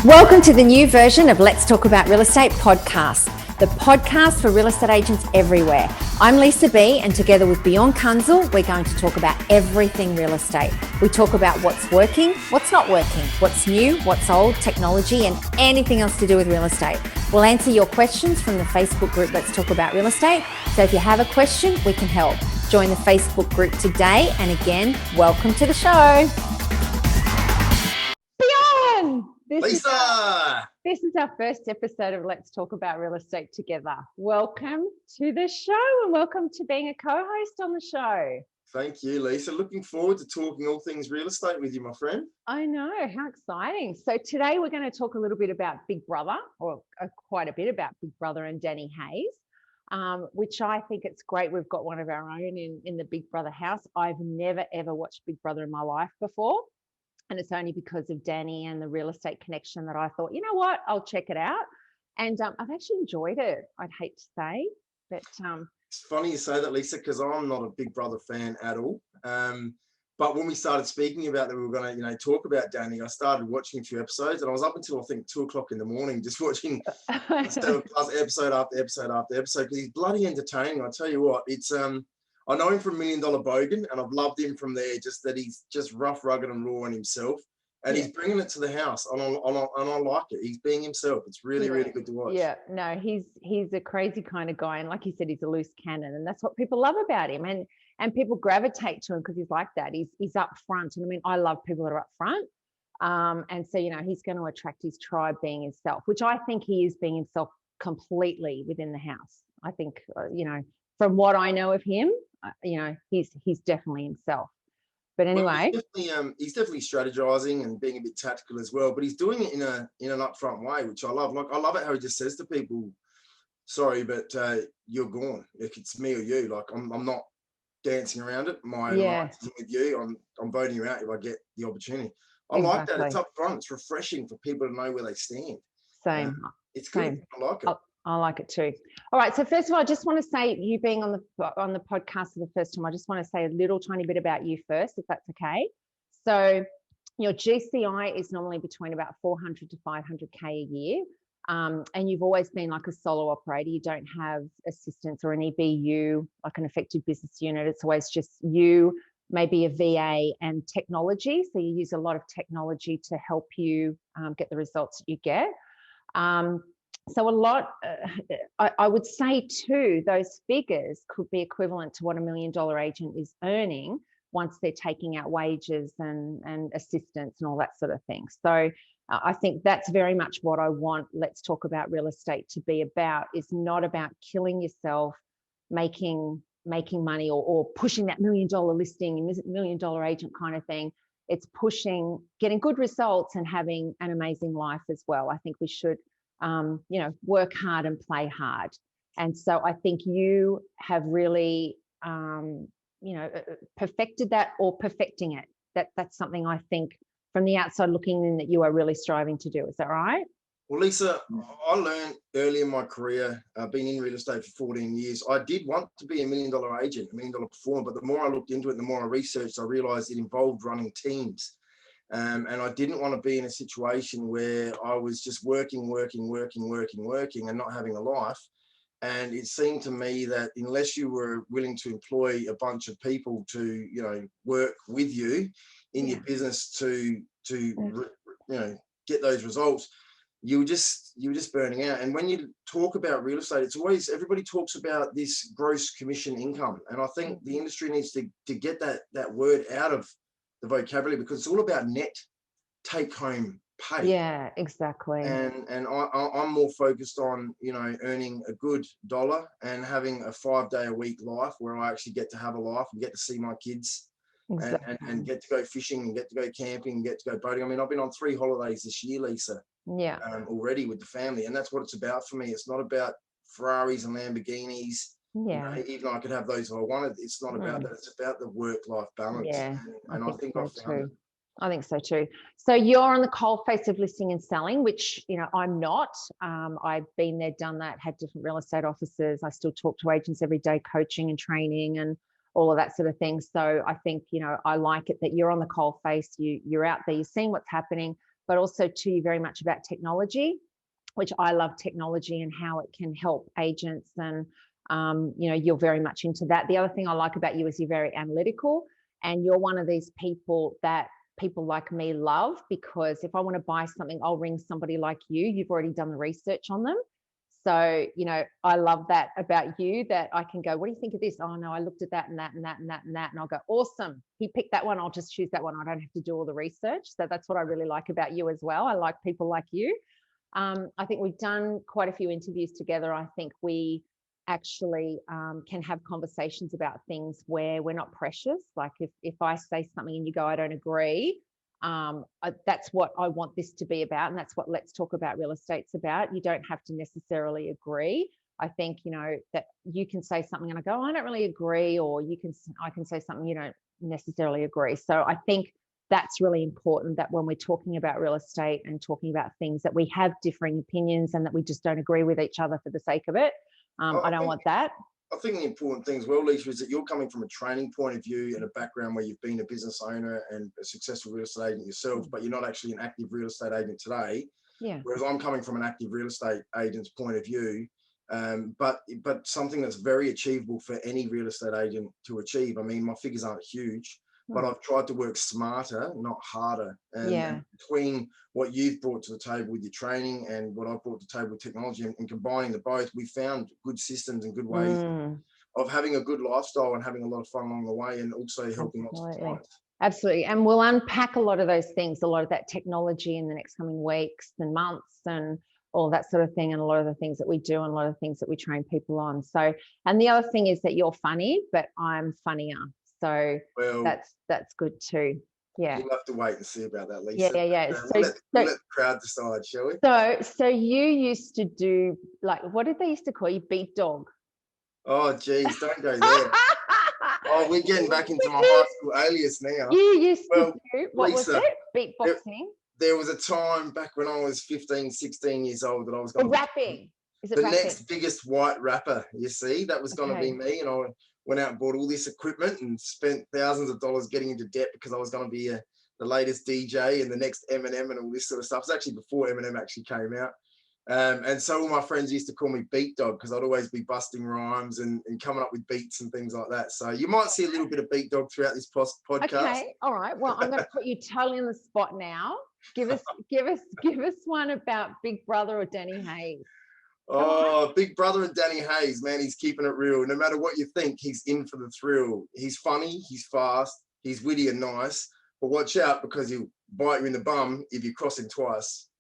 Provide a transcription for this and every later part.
Welcome to the new version of Let's Talk About Real Estate podcast, the podcast for real estate agents everywhere. I'm Lisa B, and together with Bjorn Kunzel, we're going to talk about everything real estate. We talk about what's working, what's not working, what's new, what's old, technology, and anything else to do with real estate. We'll answer your questions from the Facebook group Let's Talk About Real Estate. So if you have a question, we can help. Join the Facebook group today. And again, welcome to the show. Bjorn! Lisa! This is our first episode of Let's Talk About Real Estate together. Welcome to the show and welcome to being a co-host on the show. Thank you, Lisa. Looking forward to talking all things real estate with you, my friend. I know, how exciting. So today we're going to talk a little bit about Big Brother, or quite a bit about Big Brother and Danny Hayes, which I think it's great. We've got one of our own in the Big Brother house. I've never, ever watched Big Brother in my life before. And it's only because of Danny and the real estate connection that I thought, you know what, I'll check it out. And I've actually enjoyed it, I'd hate to say. But it's funny you say that, Lisa, because I'm not a Big Brother fan at all. But when we started speaking about that, we were going to, talk about Danny, I started watching a few episodes, and I was up until I think 2 o'clock in the morning just watching episode after episode after episode, because he's bloody entertaining. I tell you what, it's I know him from $1 Million Bogan, and I've loved him from there, just that he's just rough, rugged and raw in himself. And he's bringing it to the house, and I like it. He's being himself. It's really, really good to watch. Yeah, no, he's a crazy kind of guy. And like you said, he's a loose cannon. And that's what people love about him. And people gravitate to him because he's like that. He's up front. And I mean, I love people that are up front. And so, he's going to attract his tribe being himself, which I think he is being himself completely within the house. I think, from what I know of him, he's definitely himself. But anyway, well, he's definitely strategizing and being a bit tactical as well. But he's doing it in an upfront way, which I love. Like, I love it how he just says to people, "Sorry, but you're gone. If it's me or you, like I'm not dancing around it. My life is with you. I'm voting you out if I get the opportunity." I like that. It's upfront. It's refreshing for people to know where they stand. Same. It's good. Same. I like it. I like it too. All right. So first of all, I just want to say, you being on the podcast for the first time, I just want to say a little tiny bit about you first, if that's okay. So your GCI is normally between about 400 to 500K a year. And you've always been like a solo operator. You don't have assistants or an EBU, like an effective business unit. It's always just you, maybe a VA and technology. So you use a lot of technology to help you get the results that you get. So a lot, I would say too, those figures could be equivalent to what $1 million agent is earning once they're taking out wages and assistance and all that sort of thing. So I think that's very much what I want Let's Talk About Real Estate to be about. Is not about killing yourself, making money or pushing that $1 million listing and $1 million agent kind of thing. It's pushing, getting good results and having an amazing life as well. I think we should work hard and play hard. And so I think you have really, perfected that, or perfecting it. That's something I think from the outside looking in that you are really striving to do. Is that right? Well, Lisa, I learned early in my career, being in real estate for 14 years, I did want to be $1 million agent, $1 million performer. But the more I looked into it, the more I researched, I realized it involved running teams. And I didn't want to be in a situation where I was just working and not having a life. And it seemed to me that unless you were willing to employ a bunch of people to, work with you in your business to get those results, you were just burning out. And when you talk about real estate, it's always, everybody talks about this gross commission income. And I think the industry needs to get that word out of the vocabulary, because it's all about net take home pay. Yeah, exactly. And I'm more focused on, earning a good dollar and having a 5-day-a-week life where I actually get to have a life and get to see my kids. Exactly. and get to go fishing and get to go camping and get to go boating. I mean, I've been on 3 holidays this year, Lisa. Yeah. Already with the family, and that's what it's about for me. It's not about Ferraris and Lamborghinis. Yeah. Even though I could have those if I wanted, it's not about that. It's about the work-life balance. Yeah. And I think I've found it. I think so too. So you're on the cold face of listing and selling, which, I'm not. I've been there, done that, had different real estate offices. I still talk to agents every day, coaching and training and all of that sort of thing. So I think, I like it that you're on the cold face, you're out there, you're seeing what's happening, but also too, you're very much about technology, which I love technology and how it can help agents. And, you know, you're very much into that. The other thing I like about you is you're very analytical, and you're one of these people that people like me love, because if I want to buy something, I'll ring somebody like you. You've already done the research on them. So, you know, I love that about you, that I can go, what do you think of this? Oh no, I looked at that and that and that and that and that. And I'll go, awesome. He picked that one. I'll just choose that one. I don't have to do all the research. So that's what I really like about you as well. I like people like you. I think we've done quite a few interviews together. I think we actually can have conversations about things where we're not precious. Like if I say something and you go, I don't agree, that's what I want this to be about, and that's what Let's Talk About Real Estate's about. You don't have to necessarily agree. I think, you know, that you can say something and I go, I don't really agree, or I can say something you don't necessarily agree. So I think that's really important, that when we're talking about real estate and talking about things, that we have differing opinions and that we just don't agree with each other for the sake of it. I don't want that. I think the important thing as well, Lisa, is that you're coming from a training point of view and a background where you've been a business owner and a successful real estate agent yourself, but you're not actually an active real estate agent today. Yeah. Whereas I'm coming from an active real estate agent's point of view, but something that's very achievable for any real estate agent to achieve. I mean, my figures aren't huge, but I've tried to work smarter, not harder. And between what you've brought to the table with your training and what I've brought to the table with technology, and combining the both, we found good systems and good ways of having a good lifestyle and having a lot of fun along the way, and also helping lots of clients. Absolutely. And we'll unpack a lot of those things, a lot of that technology in the next coming weeks and months, and all that sort of thing, and a lot of the things that we do and a lot of the things that we train people on. So, and the other thing is that you're funny, but I'm funnier. So that's good too. Yeah. We'll have to wait and see about that, Lisa. Yeah. We'll let the crowd decide, shall we? So you used to do, like, what did they used to call you? Beat dog. Oh, geez, don't go there. Oh, we're getting back into my high school alias now. You used to do, what Lisa, was it? Beatboxing? There was a time back when I was 15, 16 years old that I was going to rapping. Is it the rapping? next biggest white rapper, you see. That was going to be me, and I went out and bought all this equipment and spent thousands of dollars getting into debt because I was going to be the latest DJ and the next Eminem and all this sort of stuff. It's actually before Eminem actually came out. And so all my friends used to call me Beat Dog because I'd always be busting rhymes and coming up with beats and things like that. So you might see a little bit of Beat Dog throughout this podcast. Okay, all right. Well, I'm going to put you totally on the spot now. Give us one about Big Brother or Danny Hayes. Oh, Big Brother and Danny Hayes, man, he's keeping it real. No matter what you think, he's in for the thrill. He's funny, he's fast, he's witty and nice, but watch out because he'll bite you in the bum if you cross him twice.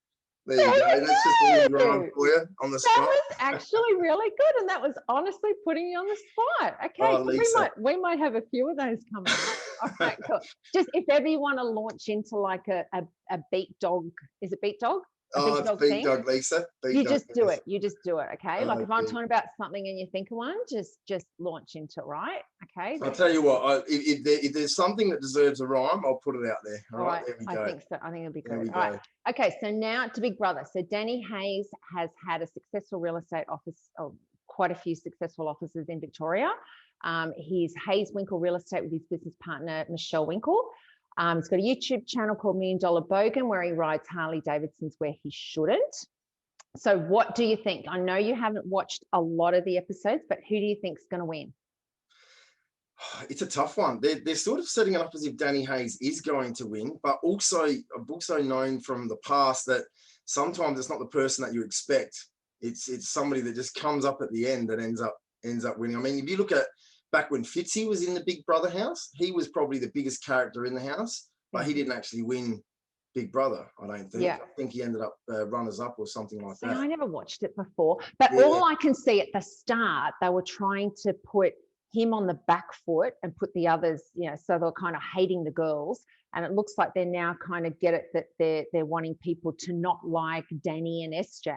There you go. That's just a little rhyme for you on the spot. That was actually really good, and that was honestly putting you on the spot. Okay, so we might have a few of those coming. All right, cool. Just if ever you want to launch into like a Beat Dog, is it Beat Dog? It's Beat Dog, Lisa. You just do it. Okay. Like if I'm talking about something and you think of one, just launch into it, right? Okay. I'll tell you what. If there's something that deserves a rhyme, I'll put it out there. All right. There we go. I think so. I think it'll be good. All right. Okay. So now to Big Brother. So Danny Hayes has had a successful real estate office, quite a few successful offices in Victoria. He's Hayes Winkle Real Estate with his business partner Michelle Winkle. He's got a YouTube channel called $1 Million Bogan where he rides Harley Davidsons where he shouldn't. So what do you think? I know you haven't watched a lot of the episodes, but who do you think is going to win? It's a tough one. They're sort of setting it up as if Danny Hayes is going to win, but also I've also known from the past that sometimes it's not the person that you expect. It's somebody that just comes up at the end that ends up winning. I mean, if you look at back when Fitzy was in the Big Brother house, he was probably the biggest character in the house, but he didn't actually win Big Brother, I don't think. I think he ended up runners-up or something like that. I never watched it before, but all I can see at the start, they were trying to put him on the back foot and put the others, so they're kind of hating the girls. And it looks like they now kind of get it that they're wanting people to not like Danny and SJ.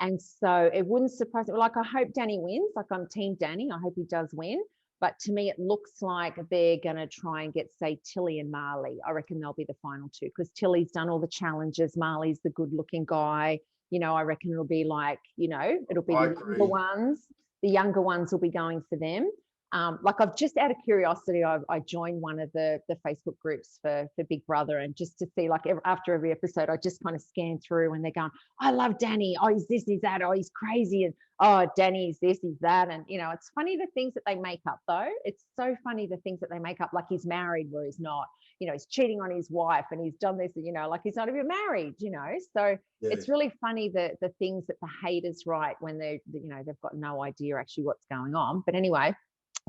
And so it wouldn't surprise me. Like, I hope Danny wins. Like, I'm team Danny. I hope he does win. But to me, it looks like they're going to try and get, say, Tilly and Marley. I reckon they'll be the final two because Tilly's done all the challenges. Marley's the good-looking guy. I reckon it'll be like, it'll be the younger ones. The younger ones will be going for them. like I've just out of curiosity, I joined one of the Facebook groups for Big Brother, and just to see, like, after every episode, I just kind of scan through, and they're going, I love Danny. Oh, he's this, he's that. Oh, he's crazy. And oh, Danny's this, he's that. And, you know, it's funny the things that they make up, though. It's so funny the things that they make up, like he's married where he's not, you know, he's cheating on his wife and he's done this, you know, like he's not even married, you know. So it's really funny the things that the haters write when they, you know, they've got no idea actually what's going on. But anyway.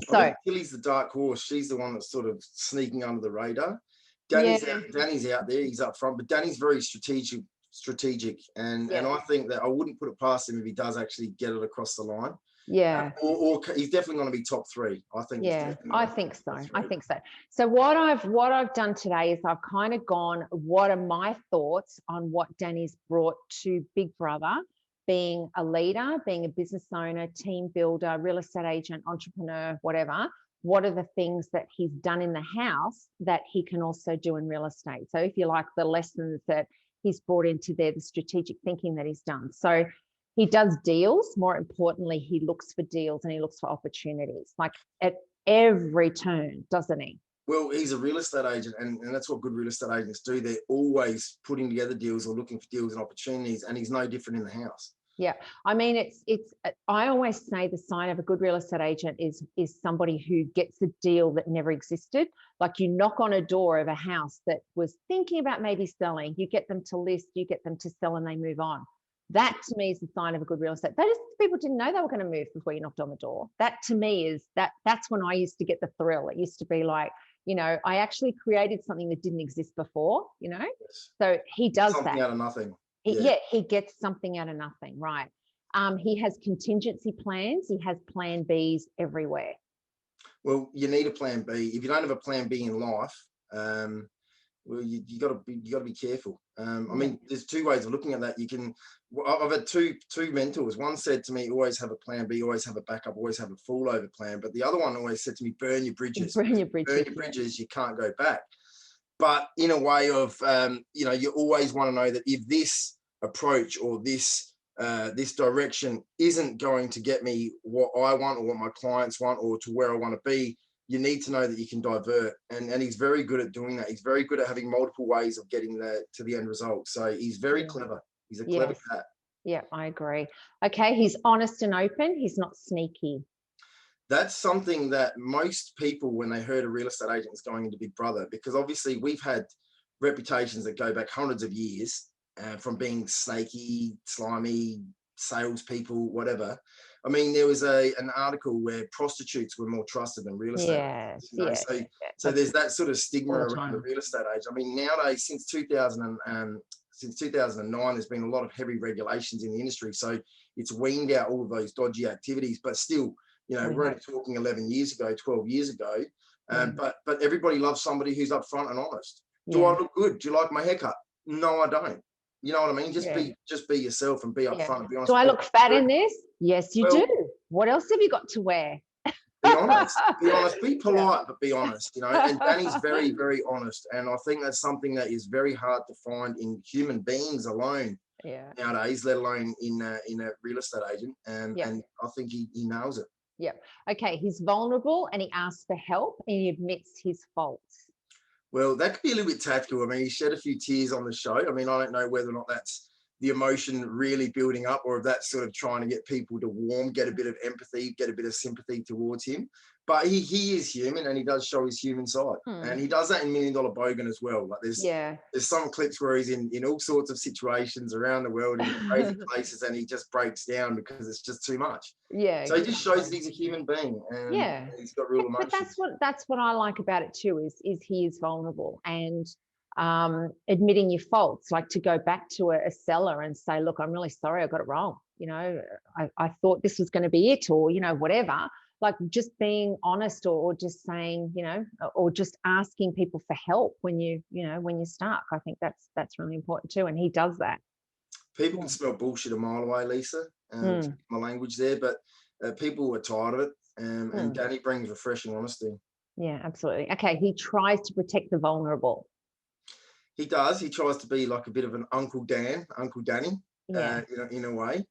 So I think Tilly's the dark horse. She's the one that's sort of sneaking under the radar. Danny's out there, he's up front, but Danny's very strategic, and I think that I wouldn't put it past him if he does actually get it across the line. Or he's definitely going to be top 3. I think. I think so. I think so. So what I've done today is I've kind of gone, what are my thoughts on what Danny's brought to Big Brother, being a leader, being a business owner, team builder, real estate agent, entrepreneur, whatever. What are the things that he's done in the house that he can also do in real estate? So if you like, the lessons that he's brought into there, the strategic thinking that he's done. So he does deals. More importantly, he looks for deals and he looks for opportunities, like at every turn, doesn't he? Well, he's a real estate agent, and that's what good real estate agents do. They're always putting together deals or looking for deals and opportunities, and he's no different in the house. Yeah, I mean, it's. I always say the sign of a good real estate agent is somebody who gets a deal that never existed. Like, you knock on a door of a house that was thinking about maybe selling, you get them to list, you get them to sell, and they move on. That to me is the sign of a good real estate. People didn't know they were going to move before you knocked on the door. That to me is that's when I used to get the thrill. It used to be like, you know, I actually created something that didn't exist before, you know. So he does something that out of nothing. He gets something out of nothing, right? He has contingency plans. He has plan Bs everywhere. Well, you need a plan B. If you don't have a plan B in life, well, you got to be careful. I mean, there's 2 ways of looking at that. I've had two mentors. One said to me, always have a plan B, always have a backup, always have a fallover plan. But the other one always said to me, burn your bridges. Burn your bridges, you can't go back. But in a way of, you know, you always want to know that if this approach or this direction isn't going to get me what I want or what my clients want or to where I want to be, you need to know that you can divert. And he's very good at doing that. He's very good at having multiple ways of getting to the end result. So he's very clever. He's a clever cat. Yeah, I agree. Okay, he's honest and open. He's not sneaky. That's something that most people, when they heard a real estate agent is going into Big Brother, because obviously we've had reputations that go back hundreds of years from being snaky, slimy, salespeople, whatever. I mean, there was an article where prostitutes were more trusted than real estate. So there's that sort of stigma around the real estate agent. I mean, nowadays, since 2009, there's been a lot of heavy regulations in the industry. So it's weaned out all of those dodgy activities, but still, you know, we're only talking 11 years ago, 12 years ago. But everybody loves somebody who's upfront and honest. Do I look good? Do you like my haircut? No, I don't. You know what I mean? Just be yourself and be upfront and be honest. Do I look fat in this? Yes, you do. What else have you got to wear? Be honest. Be honest. Be polite, but be honest. You know, and Danny's very, very honest. And I think that's something that is very hard to find in human beings alone nowadays, let alone in a real estate agent. And I think he nails it. Yeah. Okay. He's vulnerable and he asks for help and he admits his faults. Well, that could be a little bit tactical. I mean, he shed a few tears on the show. I mean, I don't know whether or not that's the emotion really building up or if that's sort of trying to get people to warm, get a bit of empathy, get a bit of sympathy towards him. But he is human and he does show his human side. And he does that in $1 Million Bogan as well. Like there's some clips where he's in all sorts of situations around the world in crazy places and he just breaks down because it's just too much. Yeah. So he just shows that he's a human being and he's got real emotions. But that's what I like about it too, is he is vulnerable and admitting your faults, like to go back to a seller and say, look, I'm really sorry, I got it wrong. You know, I thought this was going to be it, or, you know, whatever. Like just being honest or just saying, you know, or just asking people for help when you're stuck. I think that's really important too. And he does that. People can smell bullshit a mile away, Lisa. My language there, but people are tired of it. And Danny brings refreshing honesty. Yeah, absolutely. Okay. He tries to protect the vulnerable. He does. He tries to be like a bit of an Uncle Danny, in a way.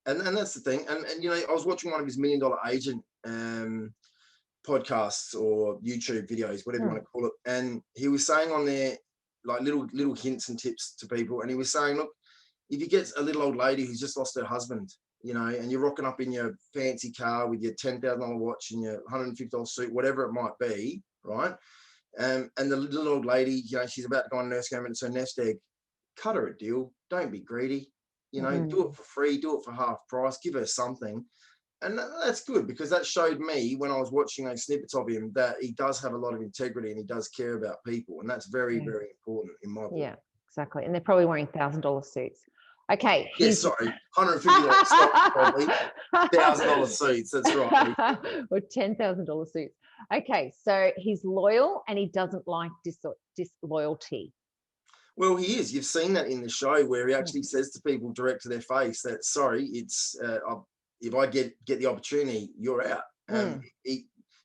And that's the thing. And you know, I was watching one of his $1 Million Agent podcasts or YouTube videos, whatever you want to call it. And he was saying on there, like little hints and tips to people. And he was saying, look, if you get a little old lady who's just lost her husband, you know, and you're rocking up in your fancy car with your $10,000 watch and your $150 suit, whatever it might be, right? And the little old lady, you know, she's about to go on a nursing home and it's her nest egg. Cut her a deal. Don't be greedy. You know, do it for free, do it for half price, give her something. And that's good, because that showed me when I was watching those snippets of him that he does have a lot of integrity and he does care about people. And that's very, very important in my book. Yeah, exactly. And they're probably wearing $1,000 suits. Okay. Yes, sorry, $150 stock, probably $1,000 suits. That's right. Or $10,000 suits. Okay, so he's loyal and he doesn't like disloyalty. Well, he is. You've seen that in the show where he actually says to people direct to their face that, sorry, it's if I get the opportunity, you're out.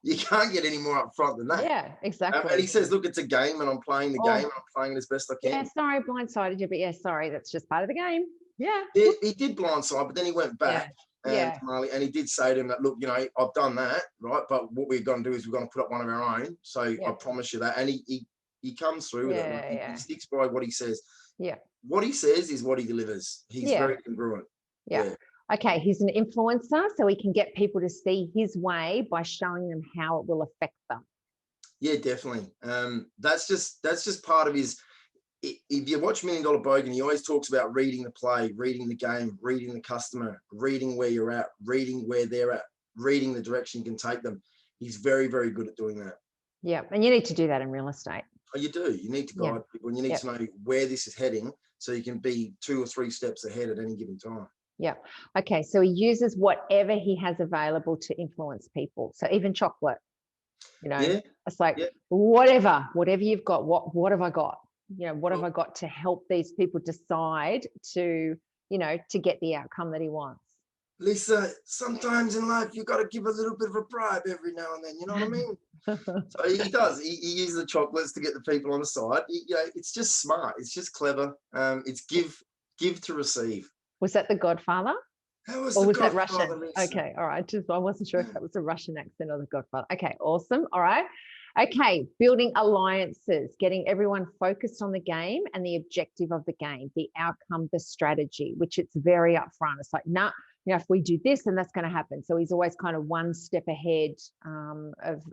You can't get any more upfront than that. Yeah, exactly. And he says, look, it's a game and I'm playing the game and I'm playing it as best I can. Yeah, sorry, blindsided you, but yeah, sorry, that's just part of the game. Yeah. He did blindside, but then he went back. Yeah. And he did say to him that, look, you know, I've done that, right? But what we're going to do is we're going to put up one of our own. So I promise you that. And he comes through with it. He sticks by what he says. Yeah. What he says is what he delivers. He's very congruent. Yeah. Okay, he's an influencer, so he can get people to see his way by showing them how it will affect them. Yeah, definitely. That's just part of his. If you watch $1 Million Bogan, he always talks about reading the play, reading the game, reading the customer, reading where you're at, reading where they're at, reading the direction you can take them. He's very, very good at doing that. Yeah, and you need to do that in real estate. Oh, you do. You need to guide people, and you need to know where this is heading, so you can be 2 or 3 steps ahead at any given time. Yeah. Okay. So he uses whatever he has available to influence people. So even chocolate, you know, it's like whatever you've got, what have I got? You know, what have I got to help these people decide to, you know, to get the outcome that he wants? Lisa, sometimes in life you got to give a little bit of a bribe every now and then. You know what I mean? So he does. He uses the chocolates to get the people on the side. You know, it's just smart. It's just clever. It's give to receive. Was that The Godfather? Was that Russian? Lisa. Okay, all right. I wasn't sure if that was a Russian accent or The Godfather. Okay, awesome. All right. Okay, building alliances, getting everyone focused on the game and the objective of the game, the outcome, the strategy, which it's very upfront. It's like, nah, you know, if we do this, then that's going to happen. So he's always kind of one step ahead of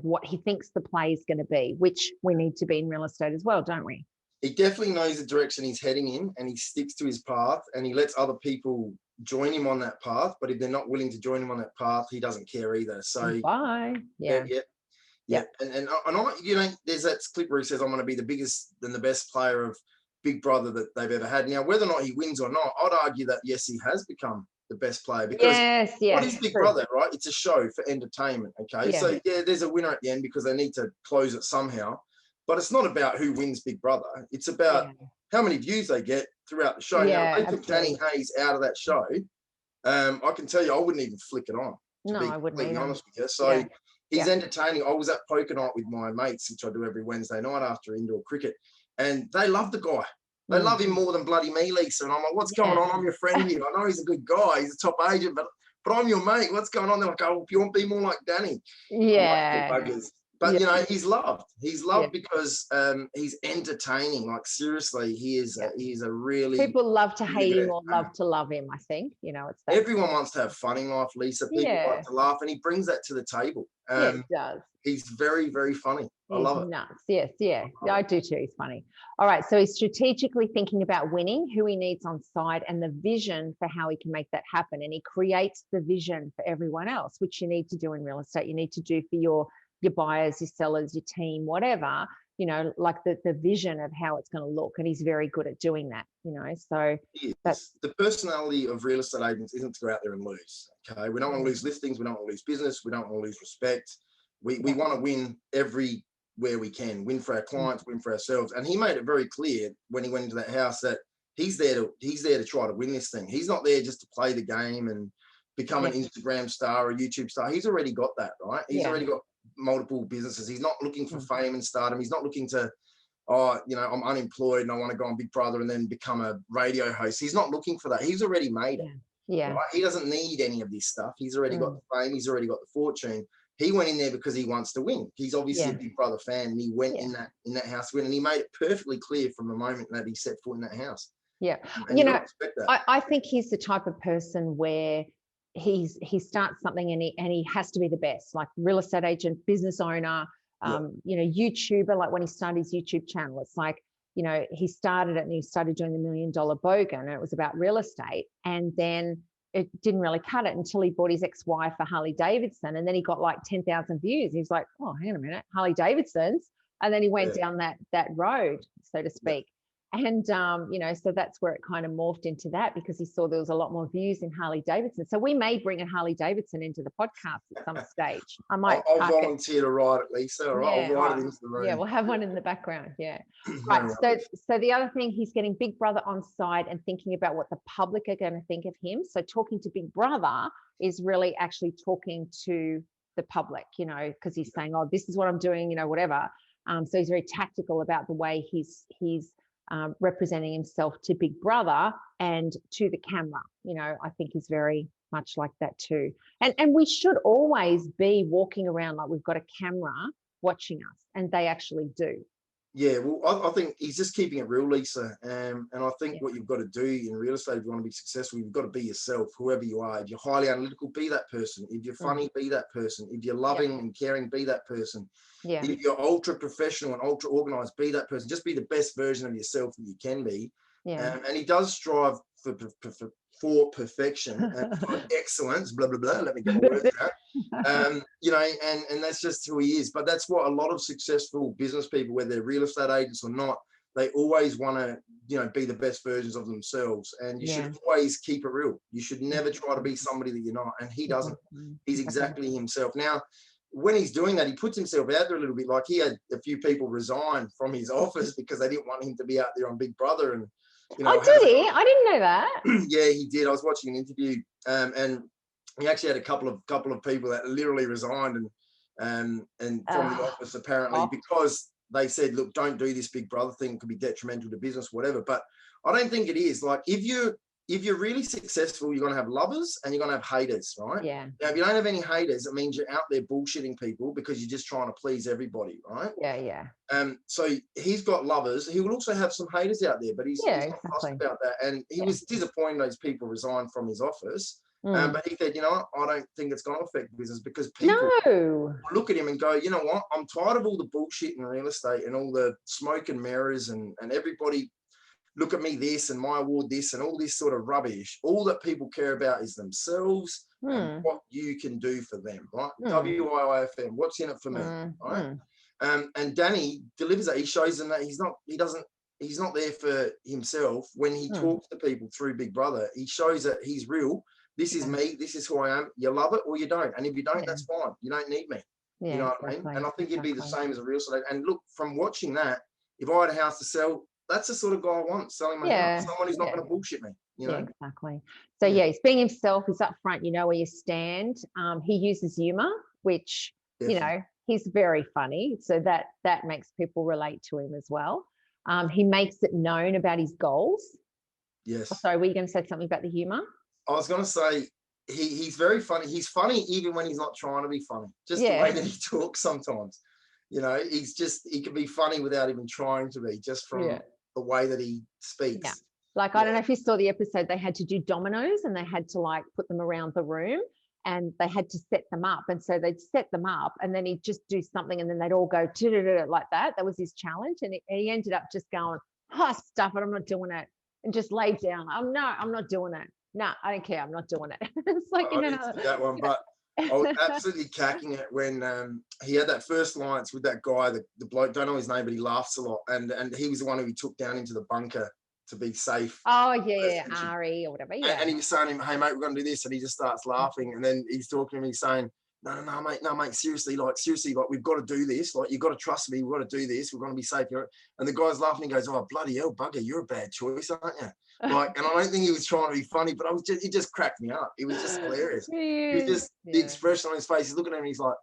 what he thinks the play is going to be, which we need to be in real estate as well, don't we? He definitely knows the direction he's heading in and he sticks to his path and he lets other people join him on that path. But if they're not willing to join him on that path, he doesn't care either. So bye. Yeah. And I, you know, there's that clip where he says, I'm going to be the biggest and the best player of Big Brother that they've ever had. Now, whether or not he wins or not, I'd argue that, yes, he has become the best player because what is Big Brother, right? It's a show for entertainment. Okay. Yeah. So there's a winner at the end because they need to close it somehow. But it's not about who wins Big Brother. It's about how many views they get throughout the show. Now, if they took Danny Hayes out of that show, I can tell you I wouldn't even flick it on. To be completely honest with you. So he's entertaining. I was at poker night with my mates, which I do every Wednesday night after indoor cricket, and they love the guy. They love him more than bloody me, Lisa. And I'm like, what's going on? I'm your friend here. I know he's a good guy. He's a top agent, but I'm your mate. What's going on? They're like, oh, if you want to be more like Danny. Yeah. But, you know, he's loved. He's loved because he's entertaining. Like, seriously, he is a really... People love to hate him or love to love him, I think. You know, it's that. Everyone wants to have fun in life, Lisa. People like to laugh, and he brings that to the table. He does. He's very, very funny. I love it. Nuts. Yes, I do too. He's funny. All right, so he's strategically thinking about winning, who he needs on side, and the vision for how he can make that happen. And he creates the vision for everyone else, which you need to do in real estate. You need to do for your buyers, your sellers, your team, whatever, you know, like the vision of how it's going to look. And he's very good at doing that, you know, so that's the personality of real estate agents isn't to go out there and lose. Okay. We don't want to lose listings. We don't want to lose business. We don't want to lose respect. We want to win everywhere we can, win for our clients, win for ourselves. And he made it very clear when he went into that house that he's there to try to win this thing. He's not there just to play the game and become an Instagram star or YouTube star. He's already got that, right? He's already got multiple businesses. He's not looking for fame and stardom. He's not looking to, you know, I'm unemployed and I want to go on Big Brother and then become a radio host. He's not looking for that. He's already made it. Yeah. Right? He doesn't need any of this stuff. He's already got the fame. He's already got the fortune. He went in there because he wants to win. He's obviously a Big Brother fan, and he went in that house to win, and he made it perfectly clear from the moment that he set foot in that house. Yeah. And you know, I think he's the type of person where he starts something and he has to be the best, like real estate agent, business owner, you know, YouTuber. Like when he started his YouTube channel, it's like, you know, he started it and he started doing the $1 Million Bogan, and it was about real estate. And then it didn't really cut it until he bought his ex-wife a Harley Davidson, and then he got like 10,000 views. He was like, oh, hang on a minute, Harley Davidsons. And then he went down that road, so to speak. And, you know, so that's where it kind of morphed into that, because he saw there was a lot more views in Harley Davidson. So we may bring a Harley Davidson into the podcast at some stage. I might. I'll volunteer to ride it, Lisa. All right, I'll ride it into the room. Yeah, we'll have one in the background. Yeah. Right. So the other thing, he's getting Big Brother on side and thinking about what the public are going to think of him. So talking to Big Brother is really actually talking to the public, you know, because he's saying, oh, this is what I'm doing, you know, whatever. So he's very tactical about the way he's representing himself to Big Brother and to the camera. You know, I think he's very much like that too. And we should always be walking around like we've got a camera watching us, and they actually do. Yeah, well, I think he's just keeping it real, Lisa. And I think what you've got to do in real estate, if you want to be successful, you've got to be yourself, whoever you are. If you're highly analytical, be that person. If you're funny, be that person. If you're loving and caring, be that person. Yeah. If you're ultra professional and ultra organized, be that person. Just be the best version of yourself that you can be. Yeah. And he does strive for perfection and for excellence, blah, blah, blah. Let me get my words out. You know, and that's just who he is. But that's what a lot of successful business people, whether they're real estate agents or not, they always want to, you know, be the best versions of themselves. And you should always keep it real. You should never try to be somebody that you're not. And he doesn't. He's exactly himself. Now, when he's doing that, he puts himself out there a little bit. Like he had a few people resign from his office because they didn't want him to be out there on Big Brother. And you know, did he? I didn't know that. Yeah, he did. I was watching an interview, and he actually had a couple of people that literally resigned and from the office apparently because they said, look, don't do this Big Brother thing. It could be detrimental to business, whatever. But I don't think it is. Like if you're really successful, you're going to have lovers and you're going to have haters, right? Yeah. Now, if you don't have any haters, it means you're out there bullshitting people because you're just trying to please everybody, right? Yeah, yeah. So he's got lovers. He will also have some haters out there, but he's not fussed about that. And he was disappointed those people resigned from his office. But he said, you know what? I don't think it's going to affect business because people look at him and go, you know what? I'm tired of all the bullshit in real estate and all the smoke and mirrors and everybody look at me this and my award this and all this sort of rubbish. All that people care about is themselves and what you can do for them, right? WIIFM, what's in it for me, right? And Danny delivers that. He shows them that he's not there for himself. When he talks to people through Big Brother, he shows that he's real. This is me. This is who I am. You love it or you don't. And if you don't, that's fine. You don't need me. You know what I mean? And I think it'd be the same as a real estate. And look, from watching that, if I had a house to sell, that's the sort of guy I want, selling my house. Someone who's not going to bullshit me. You know? Exactly. So he's being himself. He's up front. You know where you stand. He uses humor, which, you know, he's very funny. So that makes people relate to him as well. He makes it known about his goals. Yes. Sorry, were you going to say something about the humor? I was going to say he's very funny. He's funny even when he's not trying to be funny. Just the way that he talks sometimes. You know, he can be funny without even trying to be, just from the way that he speaks. Yeah. Like, I don't know if you saw the episode, they had to do dominoes and they had to like put them around the room and they had to set them up. And so they'd set them up and then he'd just do something and then they'd all go like that. That was his challenge. And he ended up just going, oh, stuff it, I'm not doing it. And just laid down. I'm not doing it. No, I don't care. I'm not doing it. It's like, you know. That one, but I was absolutely cacking it when he had that first alliance with that guy, the bloke, don't know his name, but he laughs a lot. And he was the one who he took down into the bunker to be safe. Oh, yeah, Ari or whatever. Yeah. And he was saying to him, hey, mate, we're going to do this. And he just starts laughing. And then he's talking to me saying, no, mate, seriously, we've got to do this. Like, you've got to trust me. We've got to do this. We're going to be safe. And the guy's laughing. He goes, oh, bloody hell, bugger, you're a bad choice, aren't you? Like, and I don't think he was trying to be funny, but it just cracked me up. It was just hilarious. He was just, the expression on his face, he's looking at him, he's like,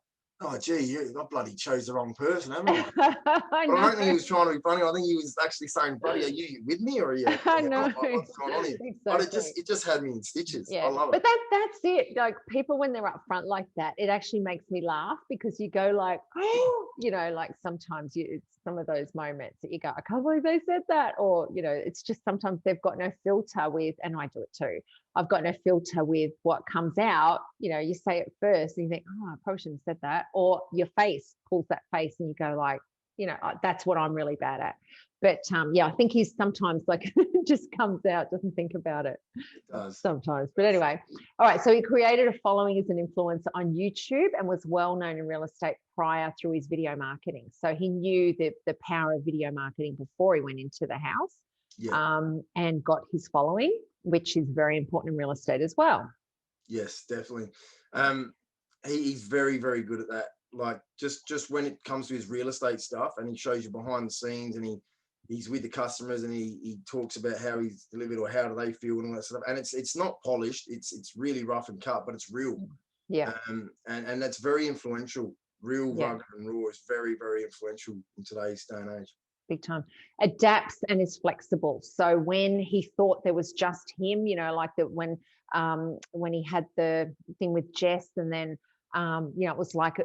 oh, gee, I bloody chose the wrong person, haven't I? I But I know. don't think he was trying to be funny. I think he was actually saying, buddy, are you with me or are you? I know. What's going on here? But it just had me in stitches. Yeah, I love but it. that's it. Like people when they're up front like that, it actually makes me laugh because you go like, oh, you know, like sometimes it's some of those moments that you go, I can't believe they said that, or you know, it's just sometimes they've got no filter with, and I do it too. I've got no filter with what comes out. You know, you say it first and you think, oh, I probably shouldn't have said that, or your face pulls that face and you go like, you know, that's what I'm really bad at. But yeah, I think he's sometimes like just comes out, doesn't think about it. It does. Sometimes. But anyway, all right. So he created a following as an influencer on YouTube and was well known in real estate prior through his video marketing. So he knew the power of video marketing before he went into the house, and got his following, which is very important in real estate as well. Yes, definitely. He's very, very good at that. Like just when it comes to his real estate stuff, and he shows you behind the scenes, and he's with the customers, and he talks about how he's delivered or how do they feel and all that stuff. And it's not polished. It's really rough and cut, but it's real. Yeah. And that's very influential. Real rugged and raw is very, very influential in today's day and age. Big time. Adapts and is flexible. So when he thought there was just him, you know, like that when he had the thing with Jess, and then you know, it was like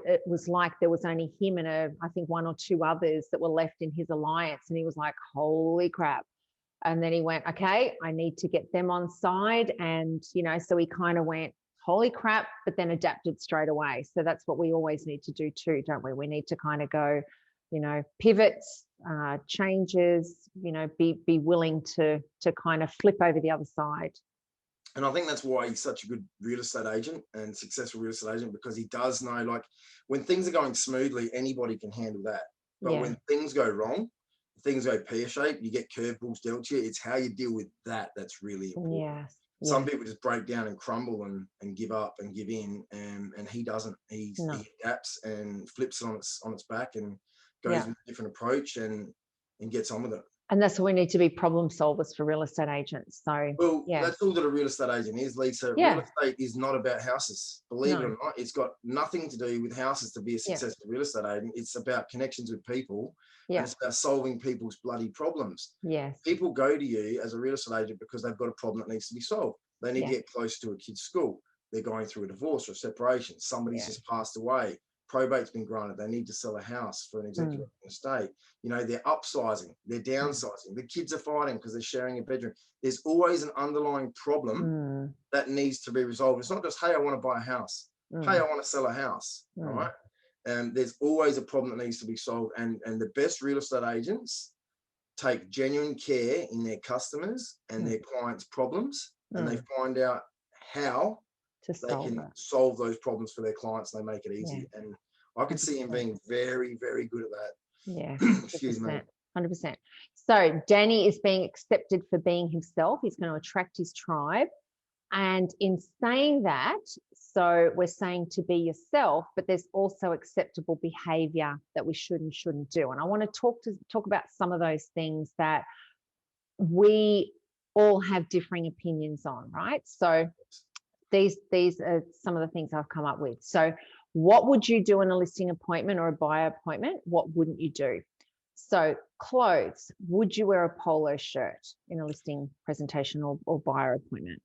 there was only him and I think one or two others that were left in his alliance, and he was like, holy crap. And then he went, okay, I need to get them on side. And, you know, so he kind of went, holy crap, but then adapted straight away. So that's what we always need to do too, don't we? We need to kind of go, you know, pivots, changes, you know, be willing to kind of flip over the other side. And I think that's why he's such a good real estate agent and successful real estate agent, because he does know, like, when things are going smoothly, anybody can handle that. But when things go wrong, things go pear-shaped, you get curveballs dealt to you, it's how you deal with that that's really important. Yes. Some people just break down and crumble and give up and give in, and he doesn't. He adapts and flips it on its back and goes with a different approach and gets on with it. And that's what we need to be, problem solvers for real estate agents. So, that's all that a real estate agent is, Lisa. Real estate is not about houses. Believe it or not, it's got nothing to do with houses to be a successful real estate agent. It's about connections with people. And it's about solving people's bloody problems. Yes. People go to you as a real estate agent because they've got a problem that needs to be solved. They need to get close to a kid's school. They're going through a divorce or a separation. Somebody's just passed away. Probate's been granted. They need to sell a house for an executive estate. You know, they're upsizing, they're downsizing. The kids are fighting because they're sharing a bedroom. There's always an underlying problem that needs to be resolved. It's not just, hey, I want to buy a house. Hey, I want to sell a house. All right. And there's always a problem that needs to be solved. And the best real estate agents take genuine care in their customers and their clients' problems, and they find out how they can solve those problems for their clients, and they make it easy. And I could see him being very, very good at that. Yeah. Excuse me. 100%. So Danny is being accepted for being himself. He's going to attract his tribe. And in saying that, so we're saying to be yourself, but there's also acceptable behavior that we should and shouldn't do. And I want to talk about some of those things that we all have differing opinions on, right? So these are some of the things I've come up with. So what would you do in a listing appointment or a buyer appointment? What wouldn't you do? So clothes, would you wear a polo shirt in a listing presentation or buyer appointment?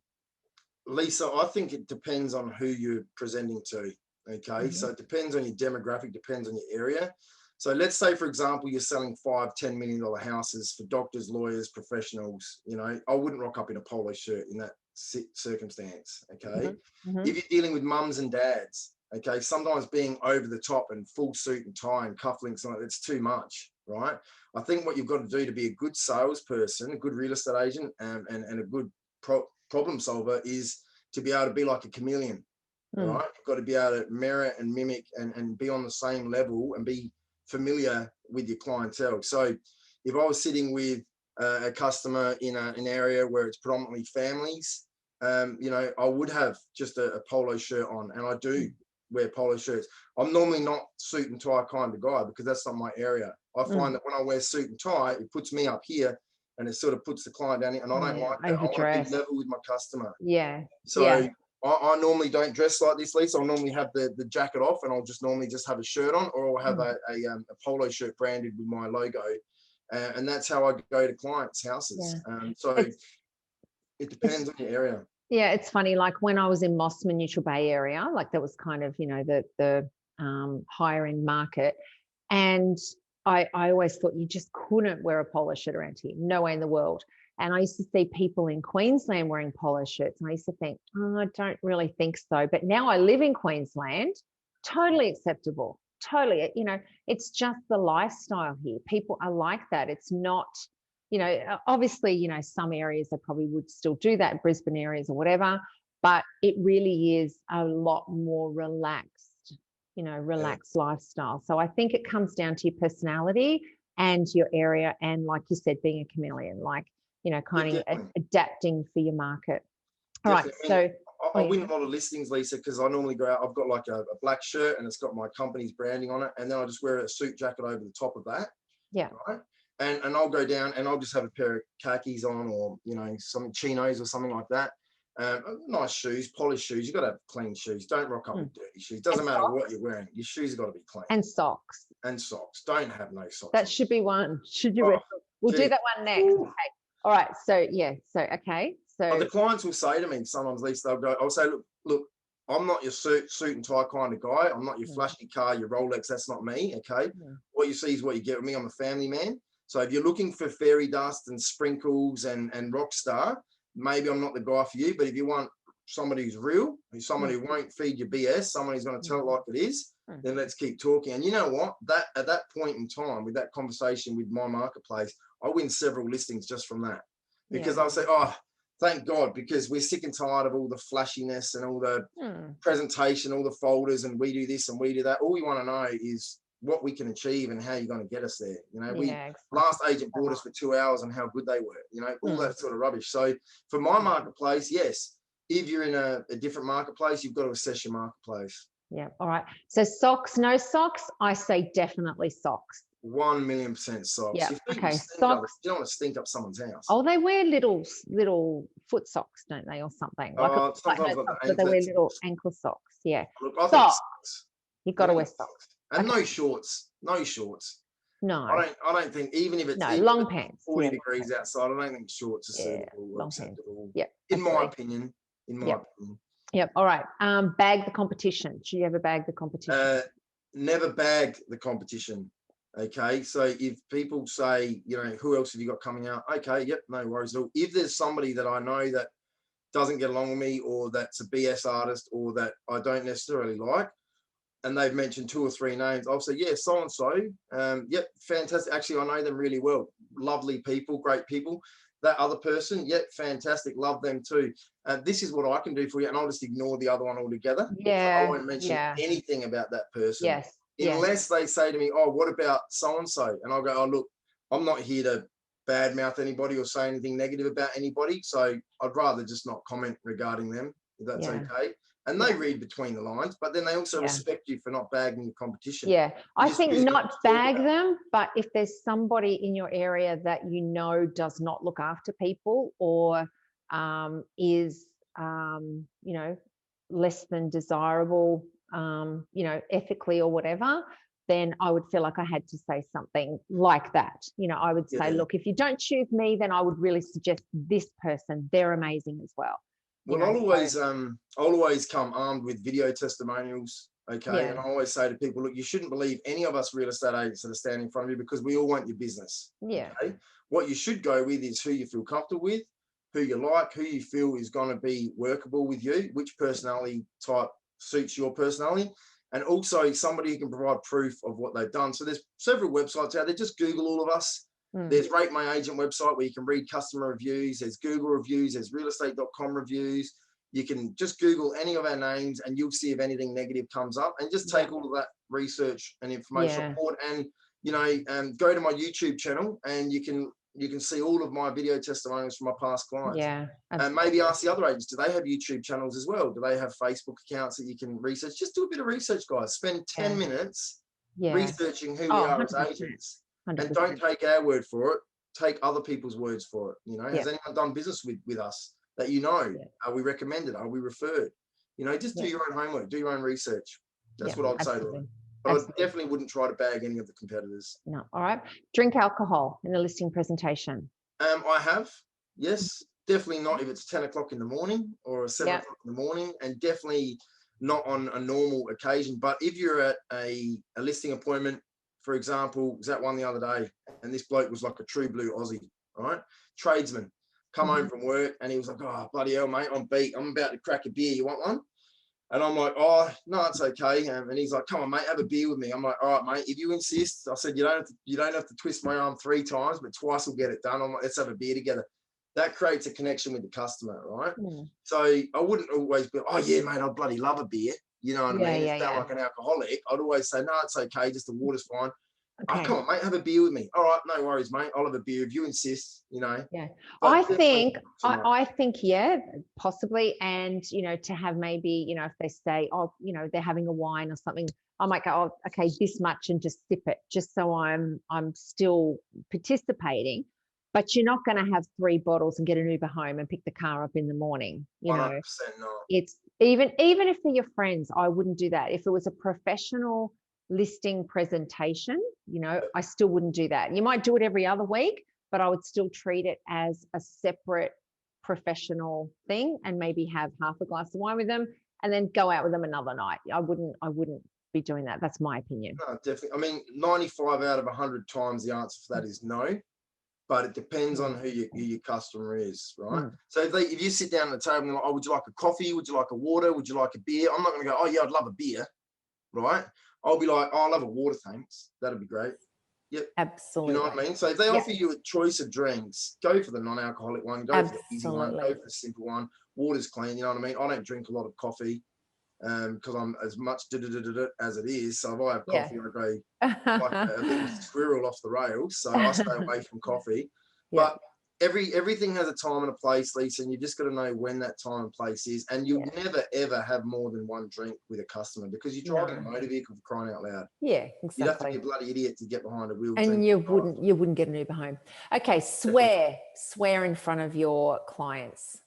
Lisa, I think it depends on who you're presenting to. Okay. So it depends on your demographic, depends on your area. So let's say, for example, you're selling $5-10 million houses for doctors, lawyers, professionals. You know, I wouldn't rock up in a polo shirt in that circumstance. Okay. If you're dealing with mums and dads, okay, sometimes being over the top and full suit and tie and cufflinks, it's too much, right? I think what you've got to do to be a good salesperson, a good real estate agent, and a good problem solver is to be able to be like a chameleon, right? You've got to be able to mirror and mimic and be on the same level and be familiar with your clientele. So if I was sitting with a customer in an area where it's predominantly families, you know, I would have just a polo shirt on, and I do wear polo shirts. I'm normally not suit and tie kind of guy because that's not my area. I find that when I wear suit and tie, it puts me up here and it sort of puts the client down here, and I don't like that. I want to be level with my customer. Yeah. So I normally don't dress like this, Lisa. I'll normally have the jacket off, and I'll just normally just have a shirt on, or I'll have a polo shirt branded with my logo, and that's how I go to clients' houses. So it depends on your area. Yeah, it's funny. Like when I was in Mosman, Neutral Bay area, like that was kind of, you know, the higher end market, and I always thought you just couldn't wear a polo shirt around here. No way in the world. And I used to see people in Queensland wearing polo shirts. And I used to think, oh, I don't really think so. But now I live in Queensland, totally acceptable. Totally. You know, it's just the lifestyle here. People are like that. It's not, you know, obviously, you know, some areas they probably would still do that, Brisbane areas or whatever. But it really is a lot more relaxed, you know, relaxed lifestyle. So I think it comes down to your personality and your area. And like you said, being a chameleon, like, you know, kind of adapting for your market. All right. So I win a lot of listings, Lisa, because I normally go out. I've got like a black shirt and it's got my company's branding on it. And then I just wear a suit jacket over the top of that. Yeah. Right. And I'll go down and I'll just have a pair of khakis on, or, you know, some chinos or something like that. Nice shoes, polished shoes. You've got to have clean shoes. Don't rock up with dirty shoes. Doesn't matter what you're wearing. Your shoes have got to be clean. And socks. And socks. Don't have no socks. That should be one. Should you? We'll do that one next. Okay. All right. So yeah. So okay. So the clients will say to me sometimes, Lisa, I'll say, look, I'm not your suit and tie kind of guy. I'm not your flashy car, your Rolex. That's not me. Okay. What you see is what you get with me. I'm a family man. So if you're looking for fairy dust and sprinkles and rock star, maybe I'm not the guy for you. But if you want somebody who's real, who's somebody who won't feed your BS, somebody who's going to tell it like it is, then let's keep talking. And you know what? That at that point in time, with that conversation with my marketplace, I win several listings just from that. Because I'll say, oh, thank God, because we're sick and tired of all the flashiness and all the presentation, all the folders, and we do this and we do that. All we want to know is what we can achieve and how you're going to get us there. You know, last agent bought us for 2 hours and how good they were, you know, all that sort of rubbish. So for my marketplace, yes, if you're in a different marketplace, you've got to assess your marketplace. Yeah. All right. So socks, no socks? I say definitely socks. 1,000,000% socks. Yeah. Okay. Socks. You don't want to stink up someone's house. Oh, they wear little foot socks, don't they, or something? Like sometimes but they wear little ankle socks. Yeah. Look, I think socks. You've got to wear socks. And no shorts. No shorts. No. I don't think, even if it's long pants. 40 degrees outside, I don't think shorts are suitable or acceptable. Yeah. In my opinion. Yep. All right. Bag the competition. Should you ever bag the competition? Never bag the competition. Okay. So if people say, you know, who else have you got coming out? Okay. Yep. No worries at all. If there's somebody that I know that doesn't get along with me, or that's a BS artist, or that I don't necessarily like, and they've mentioned 2 or 3 names, I'll say, yeah, so-and-so. Yep. Fantastic. Actually, I know them really well. Lovely people, great people. That other person, yep, fantastic, love them too. This is what I can do for you, and I'll just ignore the other one altogether. Yeah, I won't mention anything about that person. Yes. Unless they say to me, oh, what about so-and-so? And I'll go, oh, look, I'm not here to badmouth anybody or say anything negative about anybody, so I'd rather just not comment regarding them, if that's okay. And they read between the lines, but then they also respect you for not bagging your competition. Yeah, I think not bag them, but if there's somebody in your area that you know does not look after people, or is, you know, less than desirable, you know, ethically or whatever, then I would feel like I had to say something like that. You know, I would say, look, if you don't choose me, then I would really suggest this person. They're amazing as well. Well, I'll always come armed with video testimonials, okay? And I always say to people, look, you shouldn't believe any of us real estate agents that are standing in front of you, because we all want your business. Yeah. Okay? What you should go with is who you feel comfortable with, who you like, who you feel is going to be workable with you, which personality type suits your personality, and also somebody who can provide proof of what they've done. So there's several websites out there. Just Google all of us. There's Rate My Agent website where you can read customer reviews. There's Google reviews. There's realestate.com reviews. You can just Google any of our names and you'll see if anything negative comes up, and just take all of that research and information report, and, you know, go to my YouTube channel and you can see all of my video testimonials from my past clients. Yeah. And maybe ask the other agents, do they have YouTube channels as well? Do they have Facebook accounts that you can research? Just do a bit of research, guys. Spend 10 minutes researching who we are as agents. 100%. And don't take our word for it. Take other people's words for it. You know, has anyone done business with us that you know? Are we recommended? Are we referred? You know, just do your own homework, do your own research. That's what I'd say to them. But I definitely wouldn't try to bag any of the competitors. No. All right. Drink alcohol in the listing presentation. I have, yes. Definitely not if it's 10 o'clock in the morning or 7 o'clock in the morning, and definitely not on a normal occasion. But if you're at a listing appointment, for example, was that one the other day, and this bloke was like a true blue Aussie, right? Tradesman, come home from work, and he was like, oh, bloody hell, mate, I'm beat. I'm about to crack a beer. You want one? And I'm like, oh, no, it's okay. And he's like, come on, mate, have a beer with me. I'm like, all right, mate, if you insist. I said, you don't have to twist my arm 3 times, but twice will get it done. I'm like, let's have a beer together. That creates a connection with the customer, right? So I wouldn't always be, oh yeah, mate, I bloody love a beer. You know what I mean? It's like an alcoholic. I'd always say, no, it's okay, just the water's fine. Okay. Oh, come on, mate, have a beer with me. All right, no worries, mate. I'll have a beer if you insist, you know. Yeah. I think, yeah, possibly. And, you know, to have maybe, you know, if they say, oh, you know, they're having a wine or something, I might go, oh, okay, this much, and just sip it, just so I'm still participating. But you're not going to have 3 bottles and get an Uber home and pick the car up in the morning. You 100% know, not. It's even if they're your friends, I wouldn't do that. If it was a professional listing presentation, you know, I still wouldn't do that. You might do it every other week, but I would still treat it as a separate professional thing, and maybe have half a glass of wine with them and then go out with them another night. I wouldn't be doing that. That's my opinion. No, definitely. I mean, 95 out of 100 times the answer for that is no. But it depends on who your customer is, right? So if you sit down at the table and they're like, oh, would you like a coffee? Would you like a water? Would you like a beer? I'm not going to go, oh, yeah, I'd love a beer, right? I'll be like, oh, I'll have a water, thanks. That'd be great. Yep. Absolutely. You know what I mean? So if they offer you a choice of drinks, go for the non-alcoholic one, go for the easy one, go for the simple one. Water's clean, you know what I mean? I don't drink a lot of coffee because I'm as much as it is. So if I have coffee, I go like a little squirrel off the rails. So I stay away from coffee. But everything has a time and a place, Lisa, and you just got to know when that time and place is. And you'll never ever have more than 1 drink with a customer, because you're driving a motor vehicle, for crying out loud. Yeah, exactly. You'd have to be a bloody idiot to get behind a wheel. And you wouldn't get an Uber home. Okay, swear in front of your clients.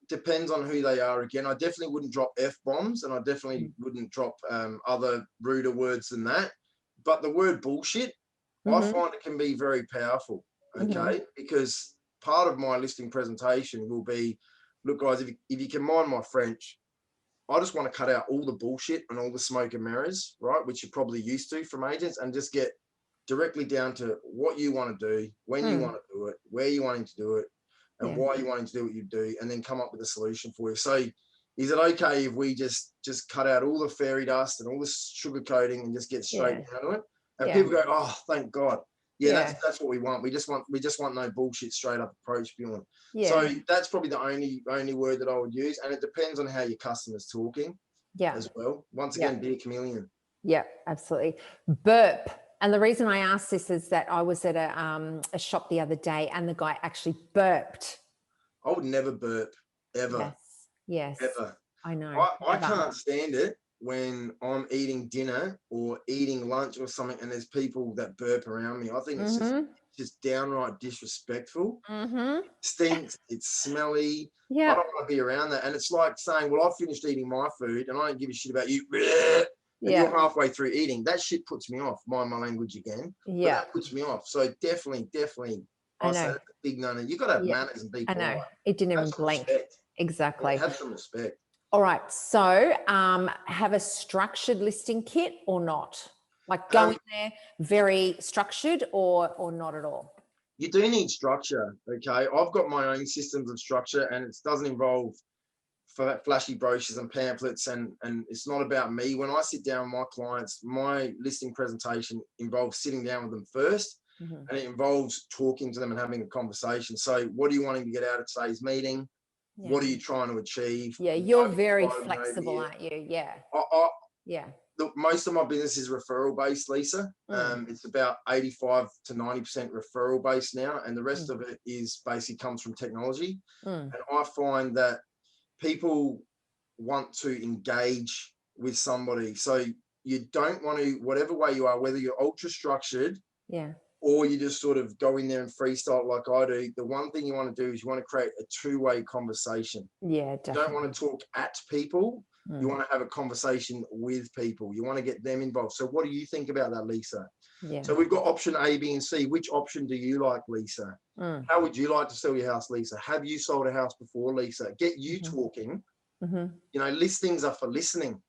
Depends on who they are. Again, I definitely wouldn't drop F-bombs, and I definitely wouldn't drop other ruder words than that. But the word bullshit, I find it can be very powerful. Okay, because part of my listing presentation will be, look, guys, if you can mind my French, I just want to cut out all the bullshit and all the smoke and mirrors, right, which you're probably used to from agents, and just get directly down to what you want to do, when you want to do it, where you wanting to do it, and why you wanting to do what you do, and then come up with a solution for you. So is it okay if we just cut out all the fairy dust and all the sugar coating and just get straight down to it? And people go, oh, thank God. Yeah, that's what we want. We just want no bullshit, straight up approach, Bjorn. So that's probably the only word that I would use, and it depends on how your customer's talking. As well. Once again, be a chameleon. Yeah, absolutely. Burp. And the reason I asked this is that I was at a shop the other day, and the guy actually burped. I would never burp, ever. Yes. Ever. I know. I can't stand it when I'm eating dinner or eating lunch or something, and there's people that burp around me. I think it's just downright disrespectful. Stinks. It's smelly. I don't want to be around that. And it's like saying, well, I finished eating my food and I don't give a shit about you. And you're halfway through eating. That shit puts me off. Mind my language again. But that puts me off. So definitely. I say that's a big no. You got to have manners and be polite. I know. It didn't even blink. Exactly. Have some respect. All right. So have a structured listing kit or not? Like go in there very structured or not at all? You do need structure. Okay. I've got my own systems of structure, and it doesn't involve flashy brochures and pamphlets, and it's not about me. When I sit down with my clients, my listing presentation involves sitting down with them first, and it involves talking to them and having a conversation. So what are you wanting to get out of today's meeting? What are you trying to achieve? Yeah, you're very flexible, aren't you? Yeah. Look, most of my business is referral based, Lisa. It's about 85 to 90% referral based now, and the rest of it is basically comes from technology. And I find that people want to engage with somebody, so you don't want to, whatever way you are, whether you're ultra structured, or you just sort of go in there and freestyle like I do. The one thing you want to do is you want to create a two-way conversation. Yeah, definitely. You don't want to talk at people. You want to have a conversation with people. You want to get them involved. So what do you think about that, Lisa? Yeah. So we've got option A, B, and C. Which option do you like, Lisa? How would you like to sell your house, Lisa? Have you sold a house before, Lisa? Get you talking. You know, listings are for listening.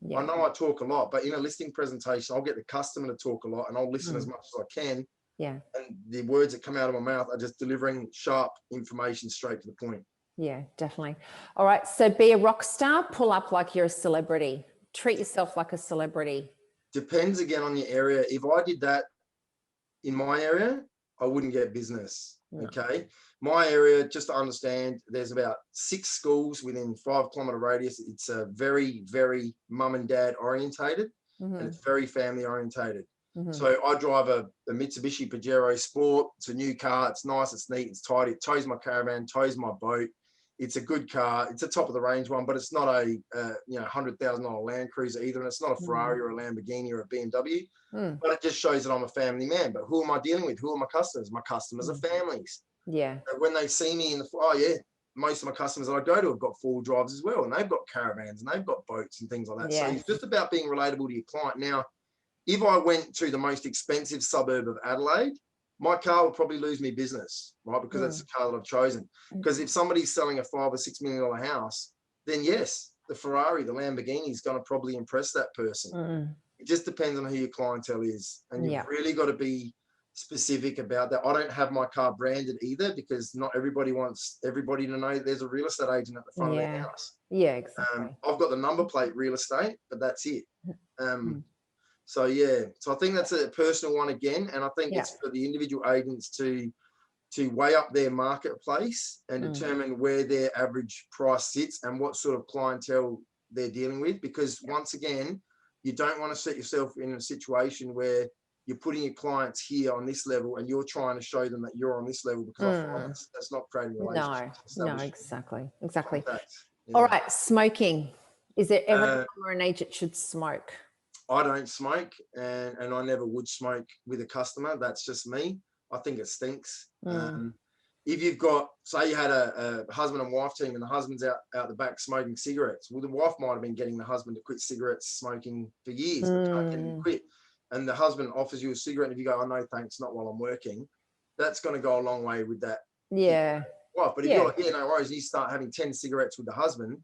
Yeah. I know I talk a lot, but in a listing presentation, I'll get the customer to talk a lot and I'll listen as much as I can. Yeah. And the words that come out of my mouth are just delivering sharp information straight to the point. Yeah, definitely. All right. So be a rock star, pull up like you're a celebrity. Treat yourself like a celebrity. Depends again on your area. If I did that in my area, I wouldn't get business. No. Okay. My area, just to understand, there's about 6 schools within 5-kilometer radius. It's a very, very mum and dad orientated, and it's very family orientated. So I drive a Mitsubishi Pajero Sport. It's a new car. It's nice. It's neat. It's tidy. It tows my caravan, tows my boat. It's a good car. It's a top of the range one, but it's not a $100,000 Land Cruiser either, and it's not a Ferrari or a Lamborghini or a BMW. But it just shows that I'm a family man. But who am I dealing with? Who are my customers? My customers are families. Yeah. When they see me most of my customers that I go to have got 4-wheel drives as well, and they've got caravans and they've got boats and things like that. So it's just about being relatable to your client. Now, if I went to the most expensive suburb of Adelaide, my car will probably lose me business, right? Because that's the car that I've chosen. Because if somebody's selling a $5 or $6 million house, then yes, the Ferrari, the Lamborghini is going to probably impress that person. It just depends on who your clientele is. And you've really got to be specific about that. I don't have my car branded either, because not everybody wants everybody to know there's a real estate agent at the front of their house. Yeah, exactly. I've got the number plate real estate, but that's it. So yeah, so I think that's a personal one again, and I think it's for the individual agents to weigh up their marketplace and determine where their average price sits and what sort of clientele they're dealing with. Because once again, you don't want to set yourself in a situation where you're putting your clients here on this level and you're trying to show them that you're on this level, because I find that's not creating relationships. No, exactly. Yeah. All right, smoking. Is there ever a time where an agent should smoke? I don't smoke, and I never would smoke with a customer. That's just me. I think it stinks. If you've got, say you had a husband and wife team and the husband's out the back smoking cigarettes, well, the wife might have been getting the husband to quit cigarettes smoking for years, but can't get him to quit. And the husband offers you a cigarette, and if you go, oh, no, thanks, not while I'm working, that's going to go a long way with that. Yeah. Wife. But if you're like, yeah, no worries, you start having 10 cigarettes with the husband,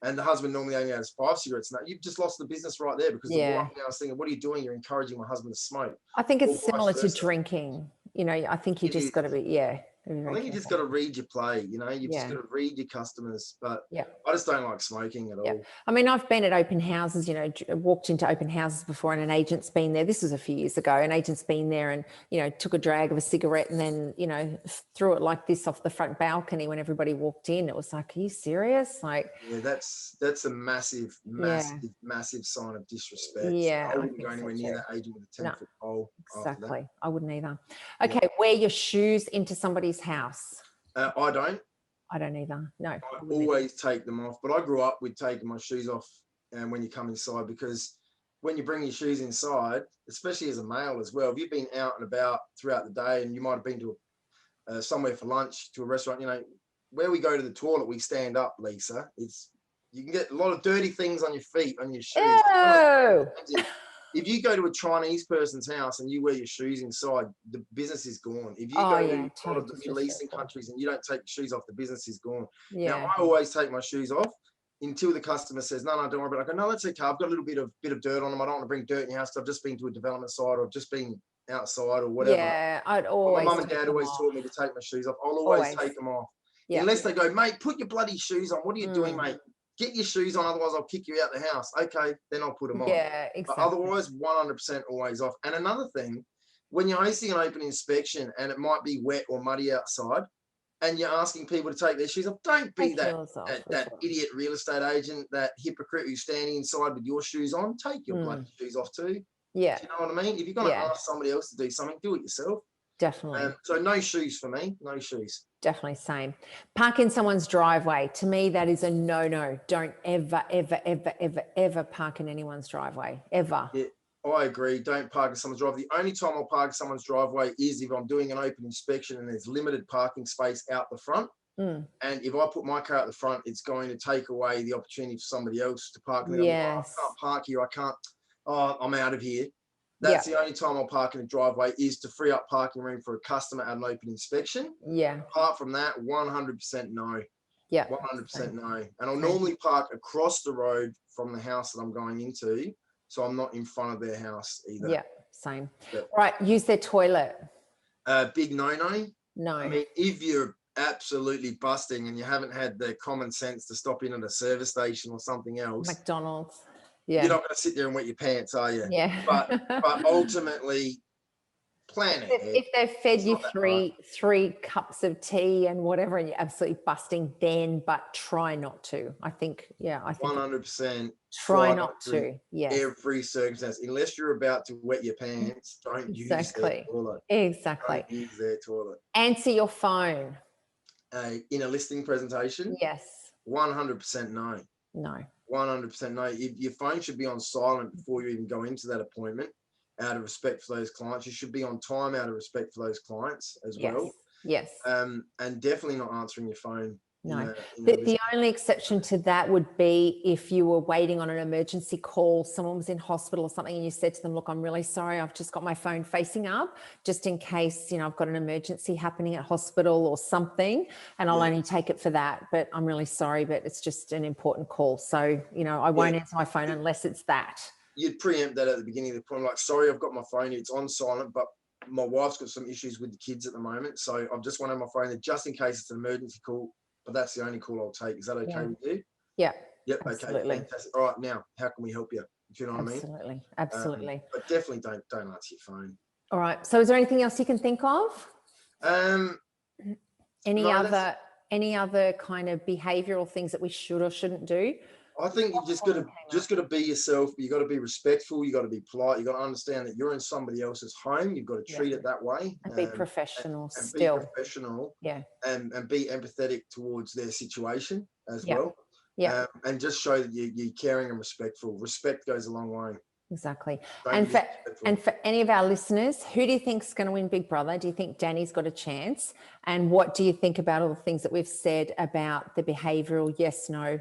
and the husband normally only has 5 cigarettes. Now you've just lost the business right there, because the wife now is thinking, what are you doing? You're encouraging my husband to smoke. I think it's similar to drinking. You know, I think you just got to be, I think you just got to read your play, you know, you've just got to read your customers. But I just don't like smoking at all. I mean, I've been at open houses, you know, walked into open houses before, and an agent's been there. This was a few years ago. An agent's been there and, you know, took a drag of a cigarette and then, you know, threw it like this off the front balcony when everybody walked in. It was like, are you serious? Like, yeah, that's a massive sign of disrespect. Yeah, I wouldn't go anywhere near that agent with a 10-foot pole. Exactly. I wouldn't either. Okay, wear your shoes into somebody's house. I don't. I don't either. No. I always take them off, but I grew up with taking my shoes off when you come inside, because when you bring your shoes inside, especially as a male as well, if you've been out and about throughout the day and you might have been to somewhere for lunch, to a restaurant, you know, where we go to the toilet, we stand up, Lisa. You can get a lot of dirty things on your feet, on your shoes. Oh. If you go to a Chinese person's house and you wear your shoes inside, the business is gone. If you go to a lot of the Middle Eastern countries and you don't take your shoes off, the business is gone. Now, I always take my shoes off until the customer says, no, don't worry about it. I go, no, that's okay. I've got a little bit of dirt on them. I don't want to bring dirt in your house. I've just been to a development site, or I've just been outside or whatever. Yeah, I'd always. My mum and dad always taught me to take my shoes off. I'll always take them off. Yeah. Unless they go, mate, put your bloody shoes on. What are you doing, mate? Get your shoes on, otherwise I'll kick you out the house. Okay, then I'll put them on. Yeah, exactly. But otherwise, 100% always off. And another thing, when you're hosting an open inspection and it might be wet or muddy outside, and you're asking people to take their shoes off, don't be that idiot real estate agent, that hypocrite who's standing inside with your shoes on. Take your bloody shoes off too. Yeah. Do you know what I mean? If you're going to ask somebody else to do something, do it yourself. Definitely. So no shoes for me. No shoes. Definitely same. Park in someone's driveway. To me, that is a no-no. Don't ever park in anyone's driveway. Ever. Yeah, I agree. Don't park in someone's driveway. The only time I'll park in someone's driveway is if I'm doing an open inspection and there's limited parking space out the front. And if I put my car at the front, it's going to take away the opportunity for somebody else to park. And Yes. I can't park here. I can't. Oh, I'm out of here. That's the only time I'll park in a driveway is to free up parking room for a customer at an open inspection. Yeah. Apart from that, 100% no. Yeah. 100% no. And I'll normally park across the road from the house that I'm going into, so I'm not in front of their house either. Yeah, same. Right, use their toilet. Big no-no. No. I mean, if you're absolutely busting and you haven't had the common sense to stop in at a service station or something else, McDonald's. Yeah. You're not going to sit there and wet your pants, are you? Yeah. But ultimately, plan ahead. If they've fed you three cups of tea and whatever, and you're absolutely busting, then, but try not to. I think 100%. Try not to. Yes. Every circumstance, unless you're about to wet your pants, don't use their toilet. Exactly. Don't use their toilet. Answer your phone. In a listing presentation. Yes. 100% no. No. 100% no. Your phone should be on silent before you even go into that appointment, out of respect for those clients. You should be on time out of respect for those clients as well. Yes. And definitely not answering your phone. No. The only exception to that would be if you were waiting on an emergency call, someone was in hospital or something, and you said to them, look, I'm really sorry, I've just got my phone facing up just in case, I've got an emergency happening at hospital or something, and I'll only take it for that, but I'm really sorry, but it's just an important call. So, I won't answer my phone unless it's that. You'd preempt that at the beginning of the appointment, like, sorry, I've got my phone, it's on silent, but my wife's got some issues with the kids at the moment, so I've just wanted my phone there just in case it's an emergency call. But that's the only call I'll take. Is that okay with you? Yeah. Yep. Absolutely. Okay. Fantastic. All right. Now, how can we help you? If you know what I mean? Absolutely. But definitely don't answer your phone. All right. So, is there anything else you can think of? Any other kind of behavioural things that we should or shouldn't do? I think you just got to be yourself. But you got to be respectful. You got to be polite. You got to understand that you're in somebody else's home. You've got to treat it that way and be professional. And still be professional. Yeah. And be empathetic towards their situation as well. Yeah. And just show that you're caring and respectful. Respect goes a long way. Exactly. And for any of our listeners, who do you think is going to win Big Brother? Do you think Danny's got a chance? And what do you think about all the things that we've said about the behavioural yes, no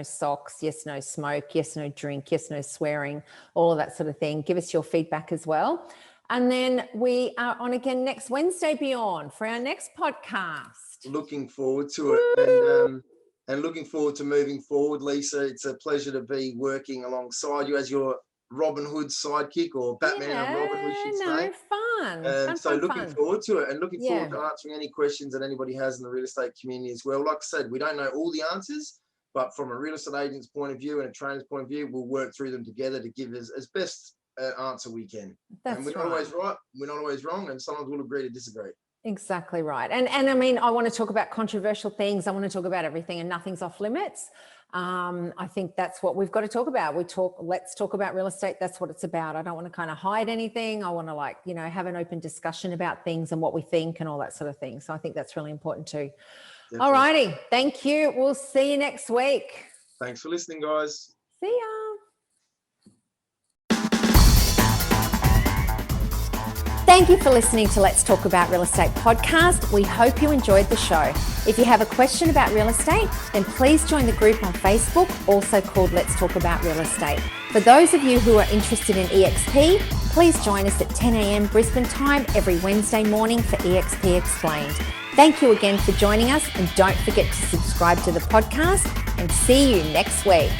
socks, yes, no smoke, yes, no drink, yes, no swearing, all of that sort of thing? Give us your feedback as well. And then we are on again next Wednesday, Bjorn, for our next podcast. Looking forward to it. And looking forward to moving forward, Lisa. It's a pleasure to be working alongside you as your Robin Hood sidekick, or Batman and Robin, we should say. Fun. Looking forward to it, and looking forward to answering any questions that anybody has in the real estate community as well. Like I said, we don't know all the answers, but from a real estate agent's point of view and a trainer's point of view, we'll work through them together to give us as best answer we can. And we're not always right, we're not always wrong, and sometimes we'll agree to disagree. Exactly right. And I mean, I want to talk about controversial things. I want to talk about everything, and nothing's off limits. I think that's what we've got to talk about. Let's talk about real estate. That's what it's about. I don't want to kind of hide anything. I want to have an open discussion about things and what we think and all that sort of thing. So I think that's really important too. Definitely. All righty. Thank you. We'll see you next week. Thanks for listening, guys. See ya. Thank you for listening to Let's Talk About Real Estate podcast. We hope you enjoyed the show. If you have a question about real estate, then please join the group on Facebook, also called Let's Talk About Real Estate. For those of you who are interested in EXP, please join us at 10 a.m. Brisbane time every Wednesday morning for EXP Explained. Thank you again for joining us, and don't forget to subscribe to the podcast, and see you next week.